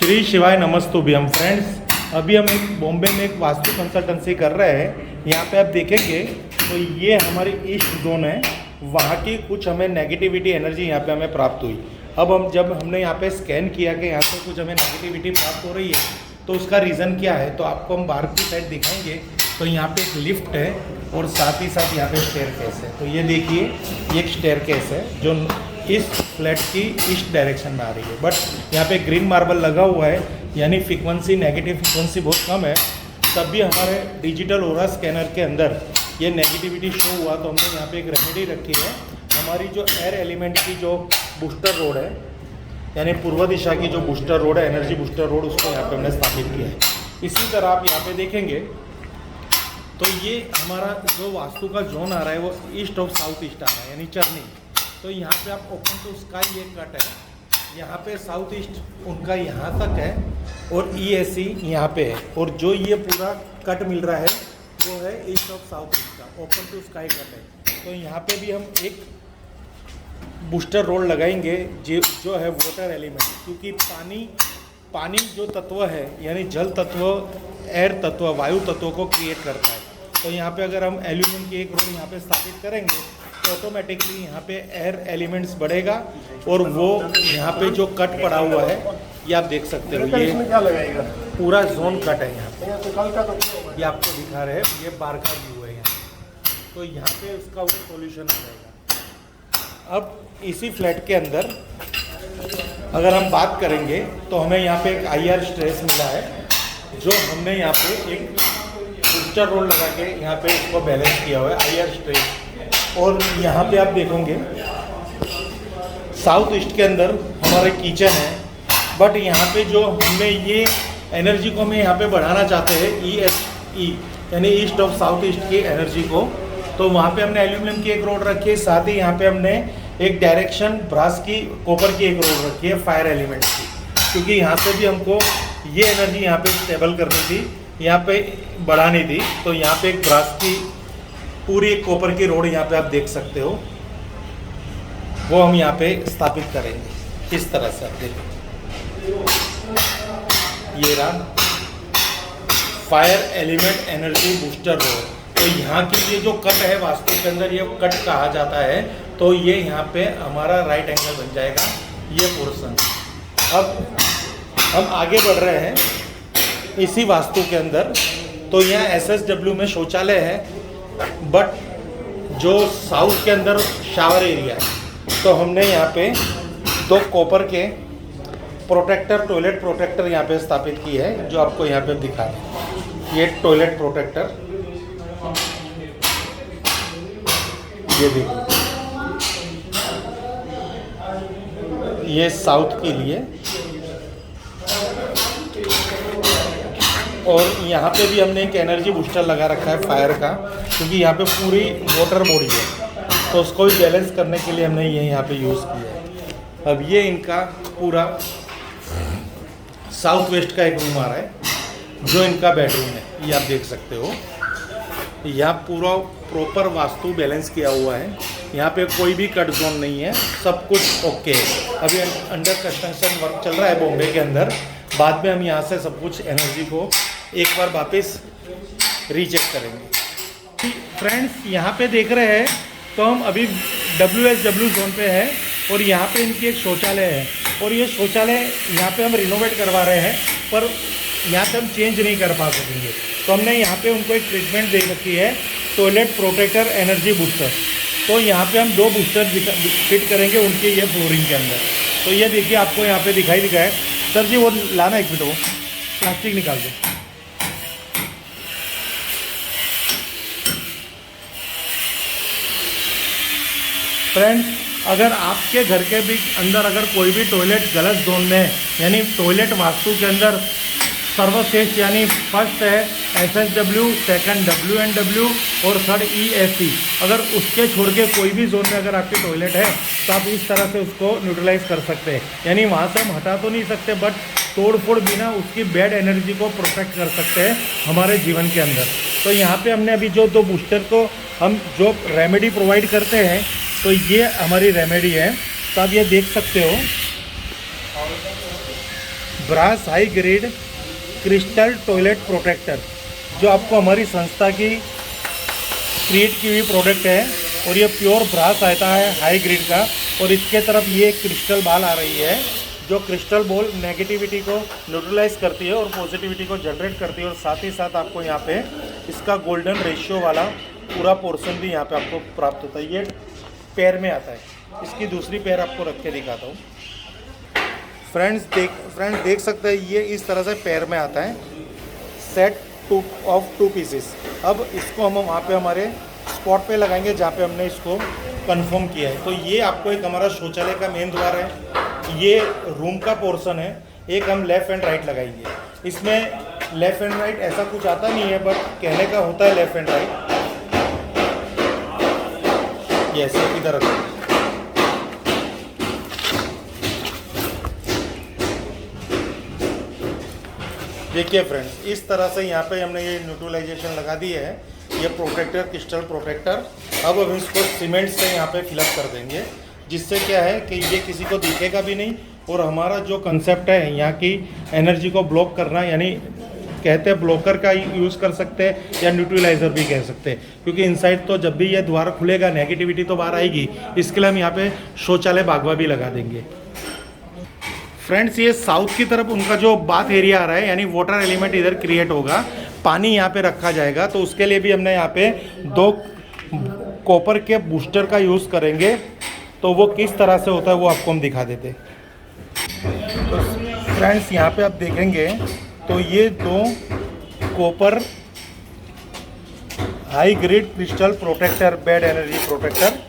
श्री शिवाय नमस्तुभ्यम फ्रेंड्स। अभी हम एक बॉम्बे में एक वास्तु कंसल्टेंसी कर रहे हैं। यहाँ पे आप देखेंगे तो ये हमारी ईस्ट जोन है, वहाँ की कुछ हमें नेगेटिविटी एनर्जी यहाँ पे हमें प्राप्त हुई। अब जब हमने यहाँ पे स्कैन किया कि यहाँ से कुछ हमें नेगेटिविटी प्राप्त हो रही है तो उसका रीज़न क्या है, तो आपको हम बाहर की साइड दिखाएंगे। तो यहाँ पे एक लिफ्ट है और साथ ही साथ यहाँ पे स्टेयरकेस है। तो ये देखिए, ये एक स्टेयरकेस है जो इस फ्लैट की ईस्ट डायरेक्शन में आ रही है, बट यहाँ पे ग्रीन मार्बल लगा हुआ है, यानी फ्रीक्वेंसी नेगेटिव फ्रीक्वेंसी बहुत कम है। तब भी हमारे डिजिटल ओरा स्कैनर के अंदर ये नेगेटिविटी शो हुआ तो हमने यहाँ पे एक रेमेडी रखी है। हमारी जो एयर एलिमेंट की जो बूस्टर रोड है, यानी पूर्व दिशा की जो बूस्टर रोड है, एनर्जी बूस्टर रोड, उसको यहाँ पे हमने स्थापित किया है। इसी तरह आप यहाँ पे देखेंगे तो ये हमारा जो वास्तु का जोन आ रहा है वो ईस्ट ऑफ साउथ ईस्ट आ रहा है, यानी चरनी। तो यहाँ पे आप ओपन टू स्काई ये कट है, यहाँ पे साउथ ईस्ट उनका यहाँ तक है और ESC यहाँ पे है, और जो ये पूरा कट मिल रहा है वो है ईस्ट ऑफ साउथ ईस्ट का ओपन टू स्काई कट है। तो यहाँ पे भी हम एक बूस्टर रोड लगाएंगे जो है वाटर एलिमेंट, क्योंकि पानी जो तत्व है, यानी जल तत्व, एयर तत्व, वायु तत्व को क्रिएट करता है। तो यहाँ पे अगर हम एल्यूमिनियम की एक रोड यहाँ पे स्थापित करेंगे तो ऑटोमेटिकली यहाँ पे एयर एलिमेंट्स बढ़ेगा, और वो यहाँ पे जो कट पड़ा हुआ है ये आप देख सकते हो, ये क्या लगाएगा? पूरा जोन कट है यहाँ पे। ये आपको दिखा रहे हैं, ये बार का व्यू है यहाँ। तो यहाँ पे उसका वो सॉल्यूशन आ जाएगा। अब इसी फ्लैट के अंदर अगर हम बात करेंगे तो हमें यहाँ पे एक IR स्ट्रेस मिला है, जो हमने यहाँ पे एक बूस्टर रोड लगा के यहाँ पे इसको बैलेंस किया हुआ है, IR स्ट्रेस। और यहाँ पे आप देखोगे साउथ ईस्ट के अंदर हमारे किचन है, बट यहाँ पे जो हमने ये एनर्जी को हमें यहाँ पे बढ़ाना चाहते हैं, ESE यानी ईस्ट ऑफ साउथ ईस्ट की एनर्जी को, तो वहाँ पे हमने एल्यूमिनियम की एक रोड रखी है, साथ ही यहाँ पे हमने एक डायरेक्शन ब्रास की, कॉपर की एक रोड रखी है फायर एलिमेंट की, क्योंकि यहाँ से भी हमको ये एनर्जी यहाँ पे स्टेबल करनी थी, यहाँ पे बढ़ानी थी। तो यहाँ पे एक ब्रास की पूरी एक कॉपर की रोड यहाँ पे आप देख सकते हो, वो हम यहाँ पे स्थापित करेंगे इस तरह से। आप देखो, ये रहा fire element energy booster road. तो यहाँ की ये जो कट है वास्तु के अंदर, ये कट कहा जाता है। तो ये यहाँ पे हमारा राइट एंगल बन जाएगा ये पोर्शन। अब हम आगे बढ़ रहे हैं इसी वास्तु के अंदर। तो यहाँ SSW में शौचालय है, बट जो साउथ के अंदर शावर एरिया है, तो हमने यहाँ पे दो कॉपर के प्रोटेक्टर, टॉयलेट प्रोटेक्टर यहाँ पे स्थापित की है, जो आपको यहाँ पे दिखा रहे हैं। ये टॉयलेट प्रोटेक्टर, ये देखिए, ये साउथ के लिए। और यहाँ पे भी हमने एक एनर्जी बूस्टर लगा रखा है फायर का, क्योंकि यहाँ पे पूरी वाटर बॉडी है, तो उसको भी बैलेंस करने के लिए हमने ये यहाँ पे यूज़ किया है। अब ये इनका पूरा साउथ वेस्ट का एक रूम आ रहा है, जो इनका बेडरूम है, ये आप देख सकते हो। यहाँ पूरा प्रॉपर वास्तु बैलेंस किया हुआ है, यहाँ पे कोई भी कट जोन नहीं है, सब कुछ ओके है। अभी अंडर कंस्ट्रक्शन वर्क चल रहा है बॉम्बे के अंदर। बाद में हम यहाँ से सब कुछ एनर्जी को एक बार वापस रीचेक करेंगे। फ्रेंड्स, यहाँ पे देख रहे हैं तो हम अभी WSW जोन पे है, और यहाँ पे इनकी एक शौचालय है, और ये शौचालय यहाँ पे हम रिनोवेट करवा रहे हैं, पर यहाँ पे हम चेंज नहीं कर पा सकेंगे। तो हमने यहाँ पे उनको एक ट्रीटमेंट दे रखी है, टॉयलेट प्रोटेक्टर एनर्जी बूस्टर। तो यहाँ पे हम 2 बूस्टर फिट करेंगे उनके ये फ्लोरिंग के अंदर। तो ये देखिए, आपको यहाँ पे दिखाई दिखा है। सर जी, वो लाना एक मिनट, वो प्लास्टिक निकाल दो। फ्रेंड्स, अगर आपके घर के भी अंदर अगर कोई भी टॉयलेट गलत जोन में है, यानी टॉयलेट वास्तु के अंदर सर्वश्रेष्ठ, यानी फर्स्ट है SSW, सेकंड WNW और थर्ड ESC, अगर उसके छोड़ के कोई भी जोन में अगर आपके टॉयलेट है तो आप इस तरह से उसको न्यूट्रलाइज कर सकते हैं। यानी वहाँ से हम हटा तो नहीं सकते, बट तोड़ फोड़ बिना उसकी बैड एनर्जी को प्रोटेक्ट कर सकते हैं हमारे जीवन के अंदर। तो यहाँ पे हमने अभी जो 2 बूस्टर को हम जो रेमेडी प्रोवाइड करते हैं, तो ये हमारी रेमेडी है। तो आप ये देख सकते हो, brass high grade crystal toilet protector, जो आपको हमारी संस्था की क्रिएट की हुई प्रोडक्ट है और ये प्योर ब्रास आता है हाई ग्रेड का। और इसके तरफ ये क्रिस्टल बॉल आ रही है, जो क्रिस्टल बॉल नेगेटिविटी को न्यूट्रलाइज करती है और पॉजिटिविटी को जनरेट करती है। और साथ ही साथ आपको यहाँ पे इसका गोल्डन रेशियो वाला पूरा पोर्शन भी यहाँ पे आपको प्राप्त होता है। ये पैर में आता है, इसकी दूसरी पैर आपको रख के दिखाता हूँ। फ्रेंड्स देख सकते हैं ये इस तरह से पैर में आता है, सेट ऑफ 2 पीसेस। अब इसको हम वहाँ पे हमारे स्पॉट पे लगाएंगे जहाँ पे हमने इसको कंफर्म किया है। तो ये आपको एक हमारा शौचालय का मेन द्वार है, ये रूम का पोर्शन है। एक हम लेफ़्ट एंड राइट लगाएंगे। इसमें लेफ़्ट एंड राइट ऐसा कुछ आता नहीं है, बट कहने का होता है लेफ़्ट एंड राइट। यस, इधर रखो। देखिए फ्रेंड्स, इस तरह से यहाँ पे हमने ये न्यूट्रलाइजेशन लगा दी है, ये प्रोटेक्टर क्रिस्टल प्रोटेक्टर। अब हम इसको सीमेंट से यहाँ पे फिलअप कर देंगे, जिससे क्या है कि ये किसी को दिखेगा भी नहीं। और हमारा जो कंसेप्ट है यहाँ की एनर्जी को ब्लॉक करना, यानी कहते हैं ब्लॉकर का यूज़ कर सकते हैं या न्यूट्रलाइज़र भी कह सकते हैं, क्योंकि इनसाइड तो जब भी ये द्वार खुलेगा नेगेटिविटी तो बाहर आएगी। इसके लिए हम यहाँ पे शौचालय बागवा भी लगा देंगे। फ्रेंड्स, ये साउथ की तरफ उनका जो बाथ एरिया आ रहा है, यानी वाटर एलिमेंट इधर क्रिएट होगा, पानी यहाँ पे रखा जाएगा। तो उसके लिए भी हमने यहाँ पे 2 कॉपर के बूस्टर का यूज़ करेंगे। तो वो किस तरह से होता है वो आपको हम दिखा देते। तो फ्रेंड्स, यहाँ पे आप देखेंगे तो ये 2 copper high grade crystal protector, bed energy protector,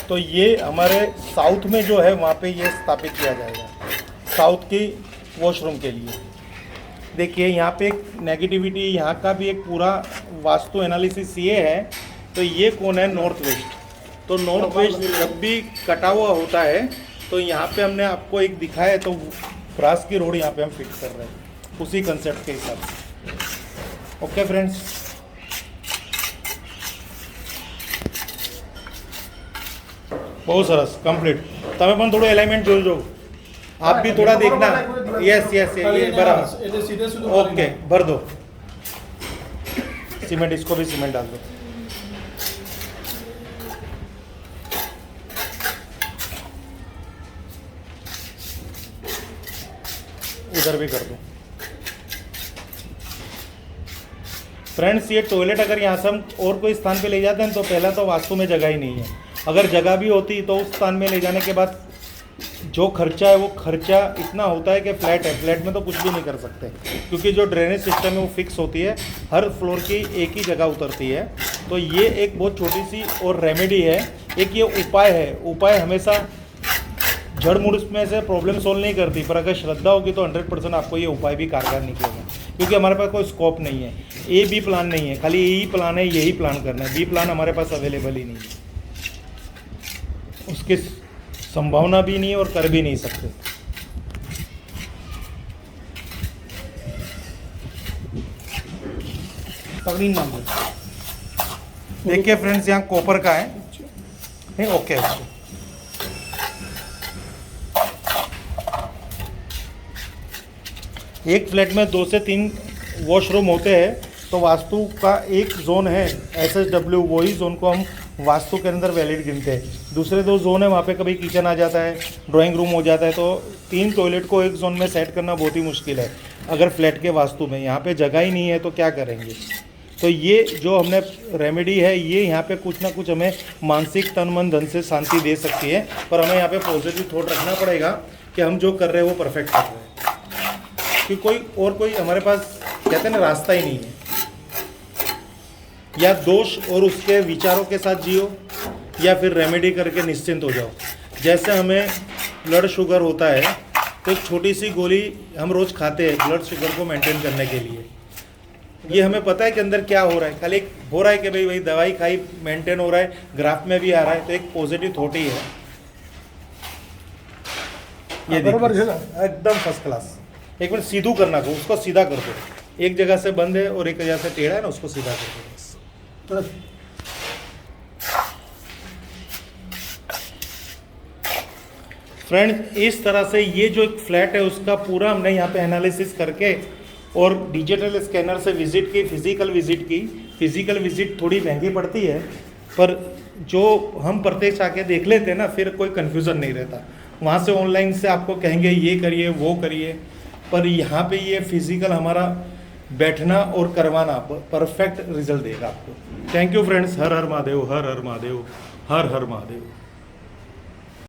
तो ये हमारे साउथ में जो है वहाँ पे ये स्थापित किया जाएगा, साउथ की वॉशरूम के लिए। देखिए यहाँ पे एक नेगेटिविटी, यहाँ का भी एक पूरा वास्तु एनालिसिस ये है। तो ये कौन है? North west. तो नॉर्थ वेस्ट जब भी कटा हुआ होता है तो यहाँ पे हमने आपको एक दिखाया है, तो ब्रास की रोड यहाँ पे हम फिट कर रहे हैं उसी कंसेप्ट के हिसाब से। ओके फ्रेंड्स, बहुत सरस कंप्लीट। તમે પણ થોડું એલાઇનમેન્ટ જોજો, आप भी थोड़ा देखना। यस यस, ये बराबर। ओके, भर दो सीमेंट, इसको भी सीमेंट डाल दो। इधर भी कर दो। फ्रेंड्स, ये टॉयलेट अगर यहाँ से हम और कोई स्थान पे ले जाते हैं तो पहला तो वास्तु में जगह ही नहीं है। अगर जगह भी होती तो उस स्थान में ले जाने के बाद जो खर्चा है वो खर्चा इतना होता है कि फ्लैट है, फ्लैट में तो कुछ भी नहीं कर सकते, क्योंकि जो ड्रेनेज सिस्टम है वो फिक्स होती है, हर फ्लोर की एक ही जगह उतरती है। तो ये एक बहुत छोटी सी और रेमेडी है, एक ये उपाय है। उपाय हमेशा जड़ मूड़ में से प्रॉब्लम सोल्व नहीं करती, पर अगर श्रद्धा होगी तो 100% आपको ये उपाय भी कारगर निकलेगा, क्योंकि हमारे पास कोई स्कोप नहीं है, ए बी प्लान नहीं है, खाली यही प्लान है, यही प्लान करना है। बी प्लान हमारे पास अवेलेबल ही नहीं है, उसकी संभावना भी नहीं और कर भी नहीं सकते। देखिए फ्रेंड्स, यहाँ कॉपर का है नहीं। ओके, एक फ्लैट में 2 से 3 वॉशरूम होते हैं, तो वास्तु का एक जोन है SSW, वही जोन को हम वास्तु के अंदर वैलिड गिनते हैं। दूसरे 2 जोन है, वहाँ पे कभी किचन आ जाता है, ड्राइंग रूम हो जाता है, तो 3 टॉयलेट को एक जोन में सेट करना बहुत ही मुश्किल है अगर फ्लैट के वास्तु में। यहाँ पे जगह ही नहीं है तो क्या करेंगे। तो ये जो हमने रेमेडी है, ये यहाँ पे कुछ ना कुछ हमें मानसिक तन मन धन से शांति दे सकती है, पर हमें यहाँ पे पॉजिटिव थॉट रखना पड़ेगा कि हम जो कर रहे हैं वो परफेक्ट कर रहे हैं, कि कोई हमारे पास कहते हैं ना रास्ता ही नहीं है। या दोष और उसके विचारों के साथ जियो, या फिर रेमेडी करके निश्चिंत हो जाओ। जैसे हमें ब्लड शुगर होता है तो एक छोटी सी गोली हम रोज़ खाते हैं ब्लड शुगर को मेंटेन करने के लिए। ये हमें पता है कि अंदर क्या हो रहा है, खाली हो रहा है कि भाई दवाई खाई मेंटेन हो रहा है, ग्राफ में भी आ रहा है, तो एक पॉजिटिव थॉट ही है। ये बराबर है ना, एकदम फर्स्ट क्लास। एक मिनट सीधू करना को, उसको सीधा कर दो। एक जगह से बंद है और एक जगह से टेढ़ा है ना, उसको सीधा कर दो बस। फ्रेंड्स इस तरह से ये जो एक फ्लैट है उसका पूरा हमने यहाँ पे एनालिसिस करके और डिजिटल स्कैनर से विज़िट की, फिज़िकल विज़िट की। फिज़िकल विज़िट थोड़ी महंगी पड़ती है, पर जो हम प्रत्यक्ष आके देख लेते हैं ना, फिर कोई कन्फ्यूज़न नहीं रहता। वहाँ से ऑनलाइन से आपको कहेंगे ये करिए वो करिए, पर यहाँ पे ये फिज़िकल हमारा बैठना और करवाना परफेक्ट रिजल्ट देगा आपको। Thank you friends. Her her Mahadev, her her Mahadev, her her Mahadev.